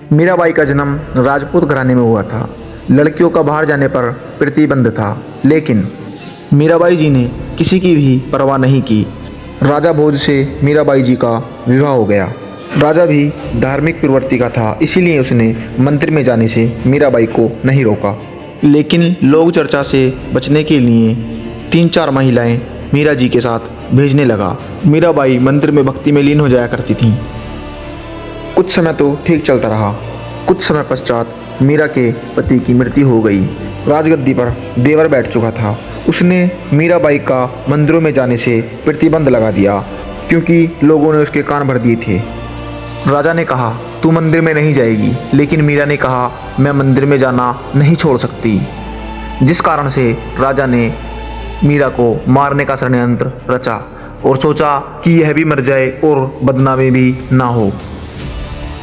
मीराबाई का जन्म राजपूत घराने में हुआ था। लड़कियों का बाहर जाने पर प्रतिबंध था, लेकिन मीराबाई जी ने किसी की भी परवाह नहीं की। राजा भोज से मीराबाई जी का विवाह हो गया। राजा भी धार्मिक प्रवृत्ति का था, इसीलिए उसने मंदिर में जाने से मीराबाई को नहीं रोका। लेकिन लोग चर्चा से बचने के लिए 3-4 महिलाएं मीरा जी के साथ भेजने लगा। मीराबाई मंदिर में भक्ति में लीन हो जाया करती थीं। कुछ समय तो ठीक चलता रहा। कुछ समय पश्चात मीरा के पति की मृत्यु हो गई। राजगद्दी पर देवर बैठ चुका था। उसने मीराबाई का मंदिरों में जाने से प्रतिबंध लगा दिया, क्योंकि लोगों ने उसके कान भर दिए थे। राजा ने कहा, तू मंदिर में नहीं जाएगी, लेकिन मीरा ने कहा, मैं मंदिर में जाना नहीं छोड़ सकती। जिस कारण से राजा ने मीरा को मारने का षड्यंत्र रचा और सोचा कि यह भी मर जाए और बदनामी भी ना हो।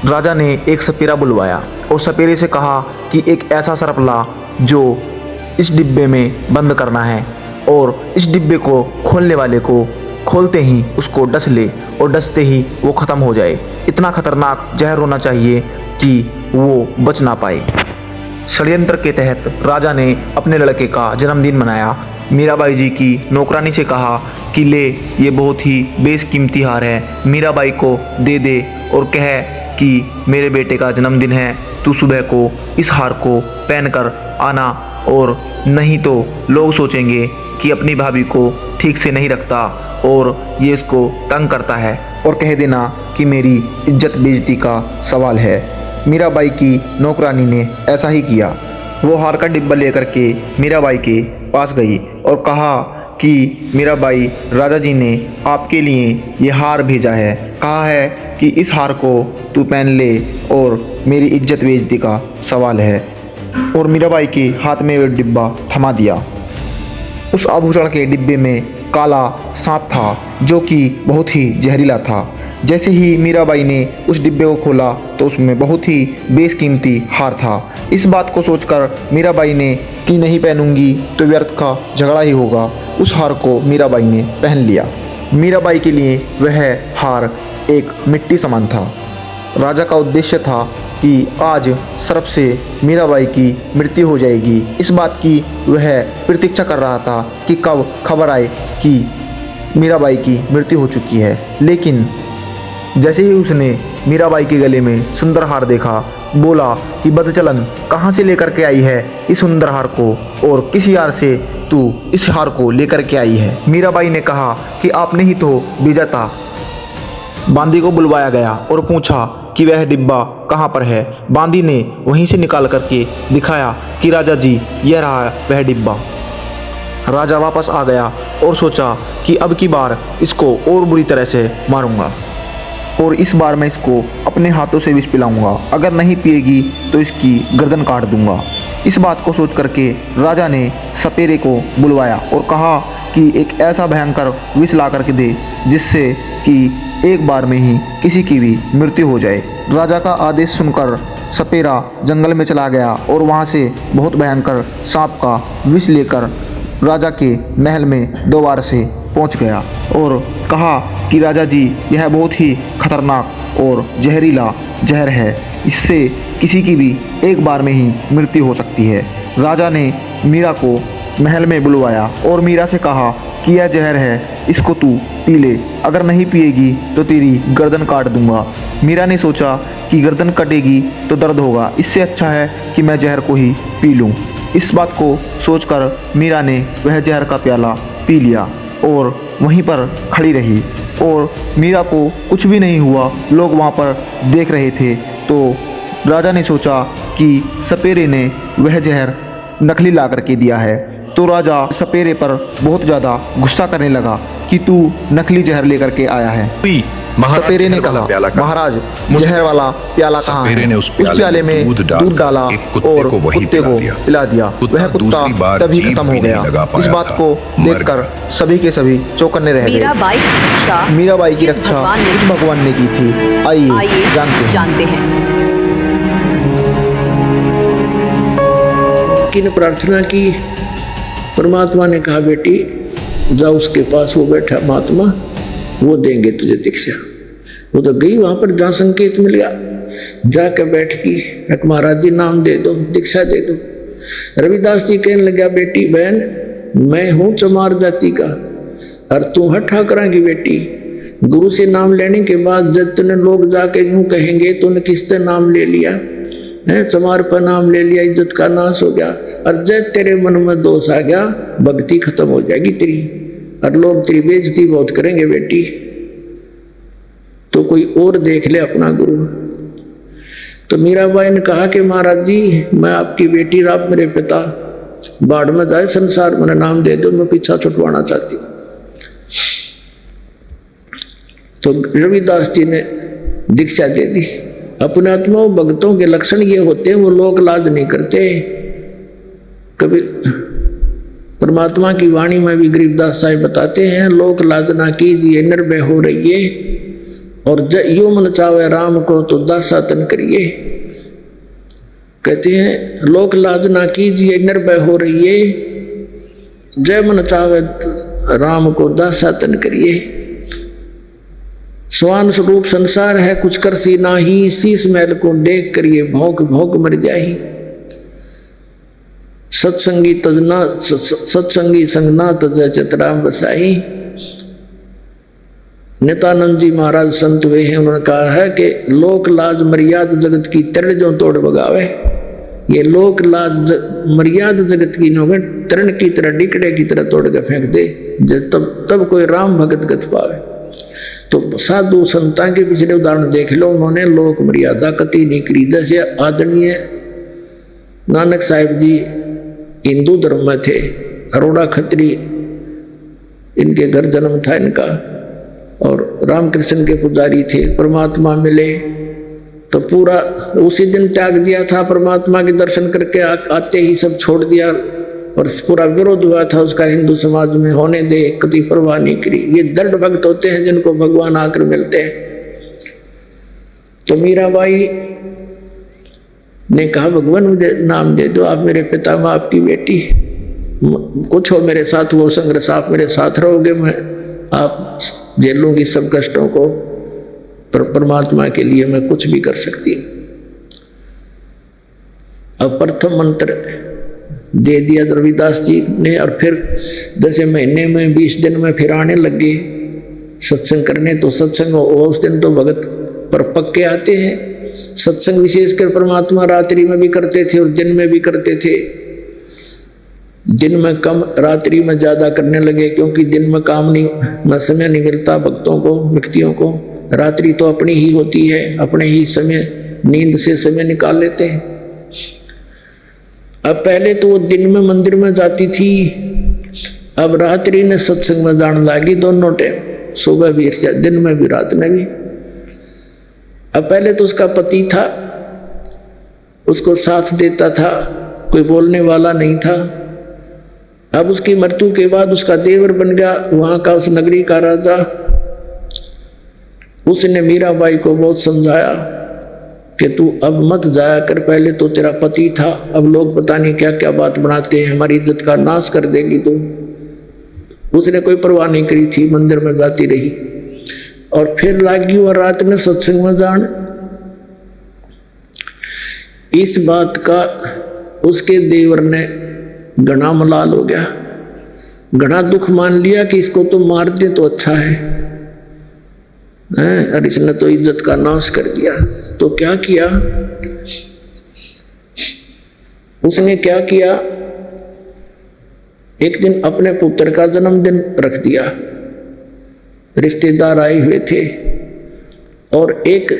राजा ने एक सपेरा बुलवाया और सपेरे से कहा कि एक ऐसा सर्प ला जो इस डिब्बे में बंद करना है, और इस डिब्बे को खोलने वाले को खोलते ही उसको डस ले और डसते ही वो ख़त्म हो जाए। इतना खतरनाक जहर होना चाहिए कि वो बच ना पाए। षड्यंत्र के तहत राजा ने अपने लड़के का जन्मदिन मनाया। मीराबाई जी की नौकरानी से कहा कि ले, ये बहुत ही बेशकीमती हार है, मीराबाई को दे दे और कह कि मेरे बेटे का जन्मदिन है, तू सुबह को इस हार को पहनकर आना, और नहीं तो लोग सोचेंगे कि अपनी भाभी को ठीक से नहीं रखता और ये इसको तंग करता है, और कह देना कि मेरी इज्जत बेइज्जती का सवाल है। मीराबाई की नौकरानी ने ऐसा ही किया। वो हार का डिब्बा लेकर के मीराबाई के पास गई और कहा कि मीराबाई, राजा जी ने आपके लिए ये हार भेजा है, कहा है कि इस हार को तू पहन ले और मेरी इज्जत बेइज्जती का सवाल है। और मीराबाई के हाथ में वो डिब्बा थमा दिया। उस आभूषण के डिब्बे में काला सांप था, जो कि बहुत ही जहरीला था। जैसे ही मीराबाई ने उस डिब्बे को खोला तो उसमें बहुत ही बेशकीमती हार था। इस बात को सोचकर मीराबाई ने कि नहीं पहनूंगी तो व्यर्थ का झगड़ा ही होगा, उस हार को मीराबाई ने पहन लिया। मीराबाई के लिए वह हार एक मिट्टी समान था। राजा का उद्देश्य था कि आज सर्प से मीराबाई की मृत्यु हो जाएगी। इस बात की वह प्रतीक्षा कर रहा था कि कब खबर आए कि मीराबाई की मृत्यु हो चुकी है। लेकिन जैसे ही उसने मीराबाई के गले में सुंदर हार देखा, बोला कि बदचलन, कहाँ से लेकर के आई है इस सुंदर हार को, और किस यार से तू इस हार को लेकर के आई है। मीराबाई ने कहा कि आपने ही तो भेजा था। बांदी को बुलवाया गया और पूछा कि वह डिब्बा कहाँ पर है। बांदी ने वहीं से निकाल करके दिखाया कि राजा जी, यह रहा वह डिब्बा। राजा वापस आ गया और सोचा कि अब की बार इसको और बुरी तरह से मारूंगा, और इस बार मैं इसको अपने हाथों से विष पिलाऊंगा। अगर नहीं पिएगी तो इसकी गर्दन काट दूंगा। इस बात को सोच करके राजा ने सपेरे को बुलवाया और कहा कि एक ऐसा भयंकर विष ला करके दे जिससे कि एक बार में ही किसी की भी मृत्यु हो जाए। राजा का आदेश सुनकर सपेरा जंगल में चला गया और वहाँ से बहुत भयंकर सांप का विष लेकर राजा के महल में दोबारा से पहुँच गया और कहा कि राजा जी, यह बहुत ही खतरनाक और जहरीला जहर है, इससे किसी की भी एक बार में ही मृत्यु हो सकती है। राजा ने मीरा को महल में बुलवाया और मीरा से कहा कि यह जहर है, इसको तू पी ले, अगर नहीं पिएगी तो तेरी गर्दन काट दूंगा। मीरा ने सोचा कि गर्दन कटेगी तो दर्द होगा, इससे अच्छा है कि मैं जहर को ही पी लूँ। इस बात को सोचकर मीरा ने वह जहर का प्याला पी लिया और वहीं पर खड़ी रही, और मीरा को कुछ भी नहीं हुआ। लोग वहाँ पर देख रहे थे। तो राजा ने सोचा कि सपेरे ने वह जहर नकली ला करके दिया है। तो राजा सपेरे पर बहुत ज़्यादा गुस्सा करने लगा कि तू नकली जहर लेकर के आया है। सपेरे ने कहा, महाराज, जहर वाला प्याला कहाँ है? उस प्याले में दूध डाला और कुत्ते को पिला दिया। वह कुत्ता तभी खत्म हो गया। इस बात को देखकर सभी के सभी चौकन्ने रह गए। मीराबाई की रक्षा इस भगवान ने की थी। आइए जानते हैं। किन प्रार्थना की, परमात्मा ने कहा, बेटी जा उसके पास, वो बैठा महात्मा, वो देंगे तुझे दीक्षा। वो तो गई, वहां पर जहाँ संकेत मिल गया जाके बैठ की, एक महाराज जी नाम दे दो, दीक्षा दे दो। रविदास जी कहने लगा, बेटी बहन मैं हूं चमार जाति का और तू है ठाकरा की बेटी। गुरु से नाम लेने के बाद जब तूने लोग जाके यूं कहेंगे तूने किससे नाम ले लिया है, चमार पर नाम ले लिया, इज्जत का नाश हो गया। और जब तेरे मन में दोष आ गया भक्ति खत्म हो जाएगी तेरी, और लोग तेरी बेइज्जती बहुत करेंगे बेटी, तो कोई और देख ले अपना गुरु। तो मीराबाई ने कहा कि महाराज जी मैं आपकी बेटी, आप मेरे पिता, बाढ़ में जाए संसार, मेरा नाम दे दो, मैं पीछा छुटवाना चाहती हूँ। तो रविदास जी ने दीक्षा दे दी। अपने आत्मा भक्तों के लक्षण ये होते हैं, वो लोग लाज नहीं करते। कभी परमात्मा की वाणी में भी गरीबदास साहिब बताते हैं, लोक लाज ना कीजिए निर्भय हो रहिए, और यो मन चावे राम को तो दासा तन करिए। कहते हैं लोक लाज ना कीजिए निर्भय हो रहिए, जय मन चावे राम को दासा तन करिए। स्वान स्वरूप संसार है कुछ कर सी नाही, शीस महल को देख करिए भौंक भौंक मर जाही। सत्संगी तजना सत्संगी संगना तज चितराम बसाही। नित्यानंद जी महाराज संत हुए हैं, उन्होंने कहा है कि लोक लाज मर्याद जगत की तरण जो तोड़ बगावे। ये लोक लाज मर्याद जगत की नोगे तरण की तरह डिकड़े की तरह तोड़ के फेंक दे, तब कोई राम भगत गत पावे। तो साधु संतां के पिछले उदाहरण देख लो, उन्होंने लोक मर्यादा कति नहीं करी। जैसे आदरणीय नानक साहिब जी हिंदू धर्म में थे, अरोड़ा खत्री इनके घर जन्म था इनका, और रामकृष्ण के पुजारी थे। परमात्मा मिले तो पूरा उसी दिन त्याग दिया था, परमात्मा के दर्शन करके आते ही सब छोड़ दिया, और पूरा विरोध हुआ था उसका हिंदू समाज में, होने दे, कति परवाह नहीं करी। ये दृढ़ भक्त होते हैं जिनको भगवान आकर मिलते हैं। तो मीराबाई ने कहा भगवान मुझे नाम दे दो, आप मेरे पिता, मैं आपकी बेटी, कुछ हो मेरे साथ वो संघर्ष, आप मेरे साथ रहोगे, मैं आप झेलूंगी सब कष्टों को, पर परमात्मा के लिए मैं कुछ भी कर सकती हूँ। अब प्रथम मंत्र दे दिया रविदास जी ने, और फिर जैसे महीने में 20 दिन में फिर आने लगे सत्संग करने। तो सत्संग उस दिन तो भगत पर पक्के आते हैं। सत्संग विशेषकर परमात्मा रात्रि में भी करते थे और दिन में भी करते थे। दिन में कम, रात्रि में ज़्यादा करने लगे, क्योंकि दिन में काम नहीं, समय नहीं मिलता भक्तों को, व्यक्तियों को। रात्रि तो अपनी ही होती है, अपने ही समय, नींद से समय निकाल लेते हैं। अब पहले तो वो दिन में मंदिर में जाती थी, अब रात्रि ने सत्संग में जाने लगी, दोनों टाइम, सुबह भी, दिन में भी, रात में भी। अब पहले तो उसका पति था, उसको साथ देता था, कोई बोलने वाला नहीं था। अब उसकी मृत्यु के बाद उसका देवर बन गया वहां का, उस नगरी का राजा। उसने मीराबाई को बहुत समझाया कि तू अब मत जाया कर, पहले तो तेरा पति था, अब लोग पता नहीं क्या क्या बात बनाते हैं, हमारी इज्जत का नाश कर देगी तू। उसने कोई परवाह नहीं करी थी, मंदिर में जाती रही। और फिर लागी और रात में सत्संग में जान। इस बात का उसके देवर ने घना मलाल हो गया, घना दुख मान लिया कि इसको तो मार दे तो अच्छा है, और इसने तो इज्जत का नाश कर दिया। तो क्या किया उसने, क्या किया, एक दिन अपने पुत्र का जन्मदिन रख दिया, रिश्तेदार आए हुए थे, और एक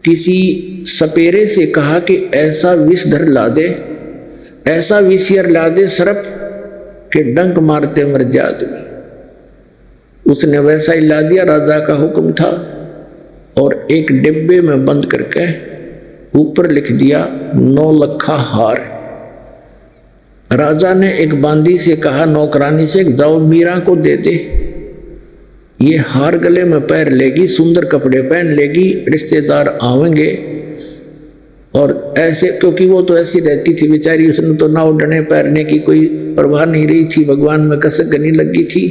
किसी सपेरे से कहा कि ऐसा विषधर ला दे, ऐसा विषयर ला दे सर्प के डंक मारते मर जाए आदमी। उसने वैसा ही ला दिया, राजा का हुक्म था, और एक डिब्बे में बंद करके ऊपर लिख दिया 9 लखा हार। राजा ने एक बांदी से कहा, नौकरानी से, जाओ मीरा को दे दे, ये हार गले में पैर लेगी, सुंदर कपड़े पहन लेगी, रिश्तेदार आवेंगे। और ऐसे, क्योंकि वो तो ऐसी रहती थी बेचारी, उसने तो ना उड़ने पैरने की कोई परवाह नहीं रही थी, भगवान में कसक गनी लगी थी।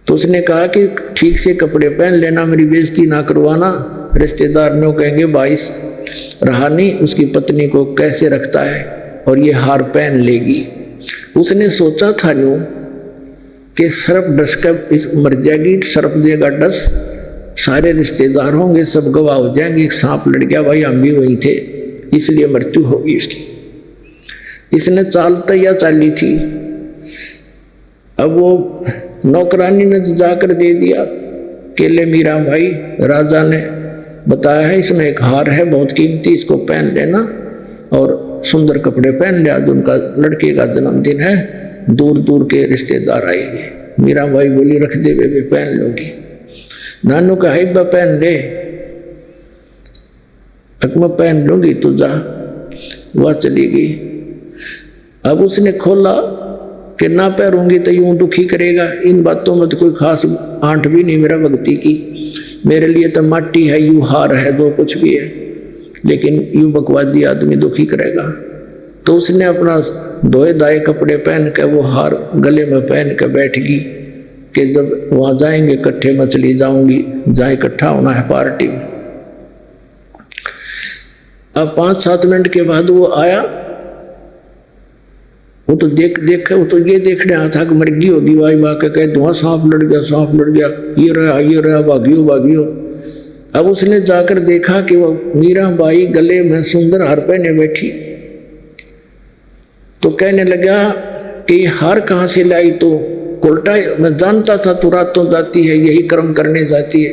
तो उसने कहा कि ठीक से कपड़े पहन लेना, मेरी बेइज्जती ना करवाना, रिश्तेदार ने कहेंगे भाई रहा नहीं, उसकी पत्नी को कैसे रखता है और ये हार पहन लेगी। उसने सोचा था यूं कि सर्प डस कर मर जाएगी, सर्प देगा डस, सारे रिश्तेदार होंगे, सब गवाह हो जाएंगे, सांप लड़ गया, भाई हम भी वहीं थे, इसलिए मृत्यु होगी इसकी। इसने चाल तैया चाली थी। अब वो नौकरानी ने जाकर दे दिया केले मीरा भाई, राजा ने बताया है इसमें एक हार है बहुत कीमती, इसको पहन लेना और सुंदर कपड़े पहन ले, आज उनका लड़के का जन्मदिन है, दूर दूर के रिश्तेदार आएंगे। मीरा भाई बोली रख दे बेबे, पहन लोगी। नानू का हिब्बा पहन ले, अकमा पहन लूंगी, तू जा। वह चली गई। अब उसने खोला कि ना पहरूंगी तो यूं दुखी करेगा, इन बातों में तो कोई खास आंट भी नहीं मेरा भक्ति की, मेरे लिए तो माटी है, यूं हार है, जो कुछ भी है, लेकिन यूं बकवादी आदमी दुखी करेगा। तो उसने अपना धोए दाए कपड़े पहन के वो हार गले में पहन के बैठ गई कि जब वहां जाएंगे इकट्ठे मैं चली जाऊंगी, जहाँ इकट्ठा होना है पार्टी में। अब 5-7 मिनट के बाद वो आया। वो तो देख वो तो ये देखने आया था कि मर्गी होगी, वाई वाह के कह धुआं सांप लड़ गया, सांप लड़ गया, ये रहा भागियो भागियो। अब उसने जाकर देखा कि वो मीरा बाई गले में सुंदर हार पहने बैठी। तो कहने लगा कि ये हार कहाँ से लाई? तो उल्टा मैं जानता था तू रातों जाती है, यही कर्म करने जाती है।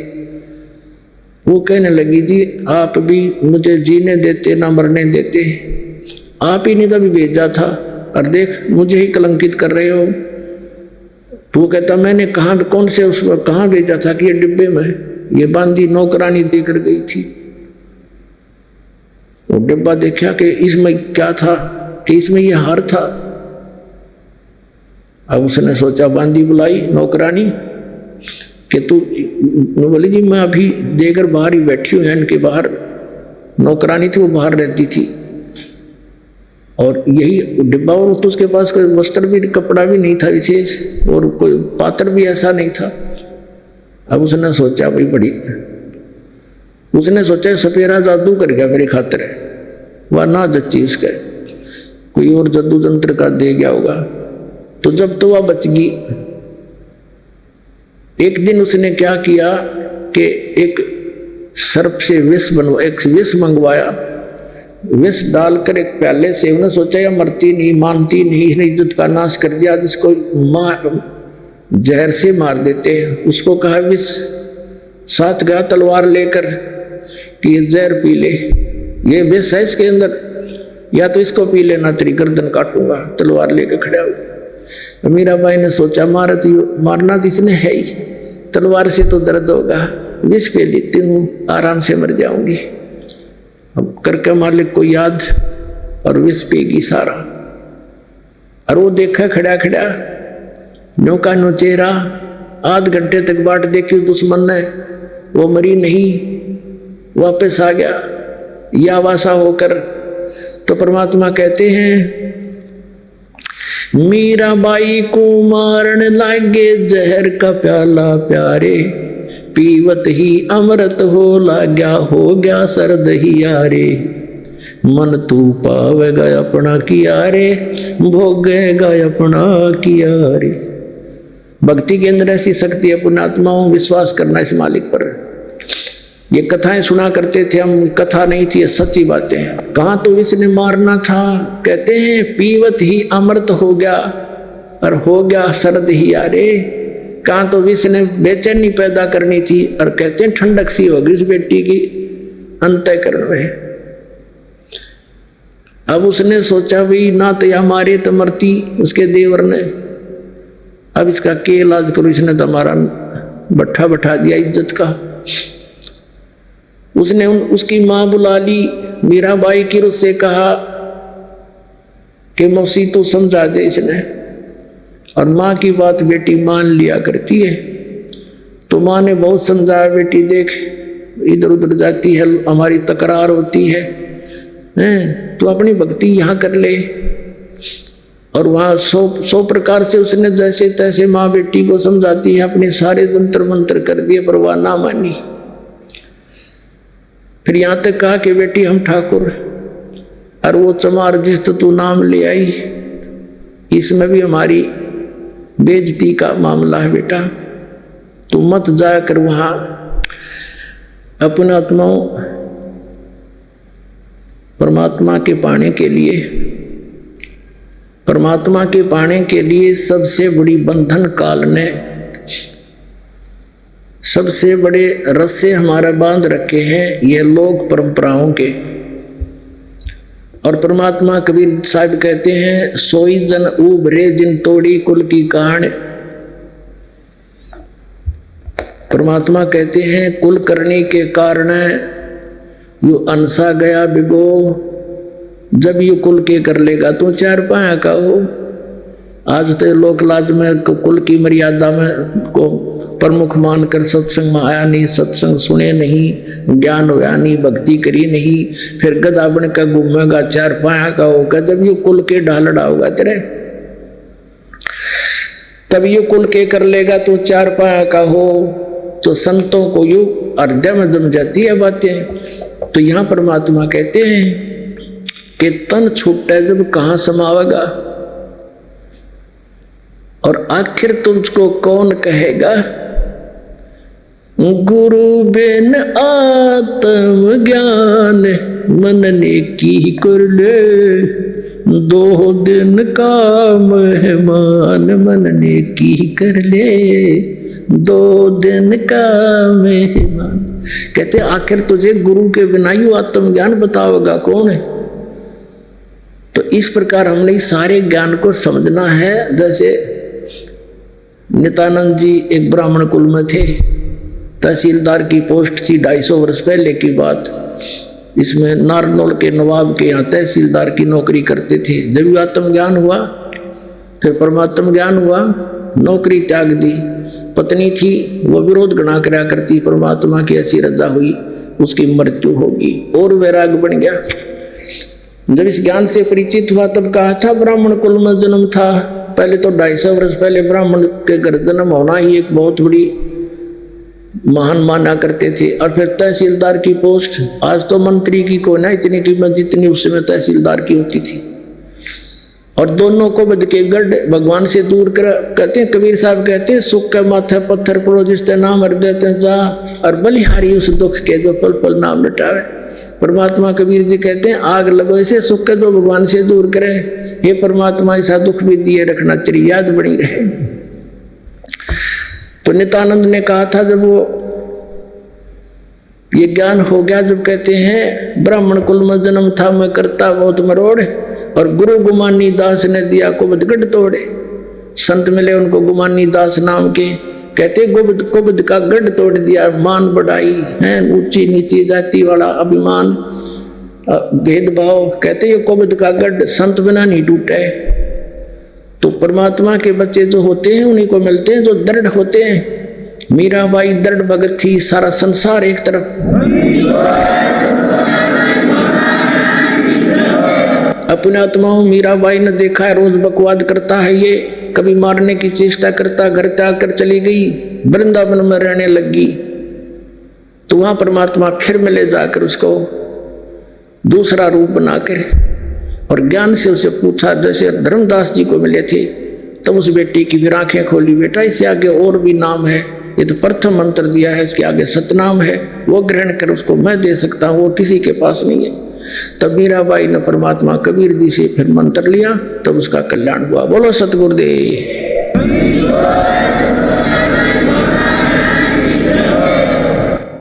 वो कहने लगी जी आप भी मुझे जीने देते ना मरने देते, आप ही ने तभी भेजा था और देख मुझे ही कलंकित कर रहे हो। तो वो कहता मैंने कहाँ, कौन से उस वक्त कहाँ भेजा था कि ये डिब्बे में, ये बांदी नौकरानी देकर गई थी। वो डिब्बा देखा कि इसमें क्या था, कि इसमें ये हार था। अब उसने सोचा, बांदी बुलाई नौकरानी कि तू, बोली जी मैं अभी देकर बाहर ही बैठी हूँ, इनके बाहर नौकरानी थी, वो बाहर रहती थी और यही डिब्बा, और तो उसके पास कोई वस्त्र भी कपड़ा भी नहीं था विशेष, और कोई पात्र भी ऐसा नहीं था। अब उसने सोचा भाई बड़ी, उसने सोचा सपेरा जादू कर गया मेरी खातिर, वह ना जच्ची उसके, कोई और जादू तंत्र का दे गया होगा। तो जब तो वह बच गई। एक दिन उसने क्या किया कि एक सर्प से एक विष मंगवाया, विष डालकर एक प्याले से, उन्होंने सोचा यह मरती नहीं, मानती नहीं, इसने इज्जत का नाश कर दिया, जिसको जहर से मार देते हैं। उसको कहा विष, साथ गया तलवार लेकर कि ये जहर पी ले, ये विष है इसके अंदर, या तो इसको पी लेना तेरी गर्दन काटूंगा। तलवार लेकर खड़ा हो। मीरा बाई ने सोचा मारना तो इसने है ही, तलवार से तो दर्द होगा, विष पे लेती हूँ, आराम से मर जाऊंगी। अब करके मालिक को याद और विष पेगी सारा। और वो देखा खड़ा खड़ा नौका नो चेहरा, आध घंटे तक बाट देखी दुश्मन ने, वो मरी नहीं, वापस आ गया या वासा होकर। तो परमात्मा कहते हैं मीरा बाई को मारन लागे जहर का प्याला प्यारे, पीवत ही अमृत हो लाग्या, हो गया सर्द ही यारे, मन तू पावेगा अपना किया रे, भोगेगा अपना किया रे। भक्ति के अंदर ऐसी शक्ति है, पुण्यात्माओं विश्वास करना इस मालिक पर। ये कथाएं सुना करते थे हम, कथा नहीं थी, ये सच्ची बातें हैं। कहाँ तो इसने मारना था, कहते हैं पीवत ही अमृत हो गया और हो गया सर्द ही यारे। कहाँ तो विष ने बेचैनी पैदा करनी थी और कहते हैं ठंडक सी होगी उस बेटी की अंतःकरण में। अब उसने सोचा भी ना तो या मारे तो मरती उसके देवर ने, अब इसका के इलाज करो, इसने तो हमारा बट्ठा बैठा दिया इज्जत का। उसने उसकी माँ बुला ली, मीराबाई की उससे कहा कि मौसी तो समझा दे इसने, और माँ की बात बेटी मान लिया करती है। तो माँ ने बहुत समझाया, बेटी देख इधर उधर जाती है, हमारी तकरार होती है, तो अपनी भक्ति यहाँ कर ले। और वहाँ 100 प्रकार से उसने जैसे तैसे माँ बेटी को समझाती है, अपने सारे तंत्र मंत्र कर दिए पर वह ना मानी। फिर यहाँ तक कहा कि बेटी हम ठाकुर, और वो चमार जिस तो तू नाम ले आई, इसमें भी हमारी बेइज्जती का मामला है बेटा, तू मत जाकर वहाँ अपने आत्माओं परमात्मा के पाने के लिए, परमात्मा के पाने के लिए सबसे बड़ी बंधन काल ने, सबसे बड़े रस्से हमारा बांध रखे हैं ये लोक परंपराओं के। और परमात्मा कबीर साहब कहते हैं, सोई जन उभरे जिन तोड़ी कुल की कान। परमात्मा कहते हैं कुल करने के कारण यू अनसा गया बिगो, जब यू कुल के कर लेगा तो चार पाया का हो। आज तो लोक लाज में कुल की मर्यादा में को प्रमुख मानकर सत्संग में आया नहीं, सत्संग सुने नहीं, ज्ञान होया नहीं, भक्ति करी नहीं, फिर गधा बन का घूमेगा, चार पाया का होगा। जब यू कुल के ढालड़ा होगा तेरे, तब यू कुल के कर लेगा तो चार पाया का हो। तो संतों को यू हृदय में जम जाती है बातें। तो यहाँ परमात्मा कहते हैं कि तन छूटे जब कहाँ समावेगा, और आखिर तुझको कौन कहेगा। गुरु बिन आत्म ज्ञान मन ने की कर ले, दो दिन का मेहमान मन ने की कर ले, दो दिन का मेहमान। कहते आखिर तुझे गुरु के बिना यू आत्म ज्ञान बताओगा कौन है। तो इस प्रकार हमने सारे ज्ञान को समझना है। जैसे नित्यानंद जी एक ब्राह्मण कुल में थे, तहसीलदार की पोस्ट थी 250 वर्ष पहले की बात। इसमें नारनौल के नवाब के यहाँ तहसीलदार की नौकरी करते थे। जब आत्म ज्ञान हुआ, फिर परमात्म ज्ञान हुआ, नौकरी त्याग दी। पत्नी थी वो विरोध गणा करा करती, परमात्मा की ऐसी रजा हुई उसकी मृत्यु होगी, और वैराग बन गया। जब इस ज्ञान से परिचित हुआ तब कहा था ब्राह्मण कुल में जन्म था। पहले तो 250 वर्ष पहले ब्राह्मण के घर जन्म होना ही एक बहुत बड़ी महान माना करते थे। और फिर तहसीलदार की पोस्ट, आज तो मंत्री की को ना इतनी कीमत जितनी उस समय तहसीलदार की होती थी। और दोनों को बद के गढ़ भगवान से दूर कर, कहते हैं कबीर साहब कहते हैं, सुख के माथे पत्थर पड़ो जिसते नाम हृदय ते जा, और बलिहारी उस दुख के जो पल पल नाम लटावे। परमात्मा कबीर जी कहते हैं आग लगो ऐसे सुख के जो भगवान से दूर करे। हे परमात्मा ऐसा दुख भी दिए रखना, तेरी याद बनी रहे। तो नित्यानंद ने कहा था जब वो ये ज्ञान हो गया, जब कहते हैं ब्राह्मण कुल में जन्म था मैं करता बहुत मरोड़, और गुरु गुमानी दास ने दिया कुबद गढ़ तोड़े। संत मिले उनको गुमानी दास नाम के, कहते गुबद कुबद का गढ़ तोड़ दिया। मान बढ़ाई है, ऊंची नीची जाति वाला अभिमान भेदभाव, कहते ये कुबद का गढ़ संत बिना नहीं टूटे। तो परमात्मा के बच्चे जो होते हैं उन्हीं को मिलते हैं जो दृढ़ होते हैं। मीराबाई दृढ़ भगत थी, सारा संसार एक तरफ। अपने आत्माओं मीराबाई ने देखा है रोज बकवाद करता है ये, कभी मारने की चेष्टा करता, घर त्याग कर चली गई, वृंदावन में रहने लगी। तो वहां परमात्मा फिर मिले जाकर उसको दूसरा रूप बनाकर, और ज्ञान से उसे पूछा, जैसे धर्मदास जी को मिले थे। तब उस बेटी की फिर आंखें खोली, बेटा इससे आगे और भी नाम है, ये तो प्रथम मंत्र दिया है, इसके आगे सतनाम है, वो ग्रहण कर, उसको मैं दे सकता हूँ, वो किसी के पास नहीं है। तब मीराबाई ने परमात्मा कबीर जी से फिर मंत्र लिया, तब उसका कल्याण हुआ। बोलो सतगुरुदेव।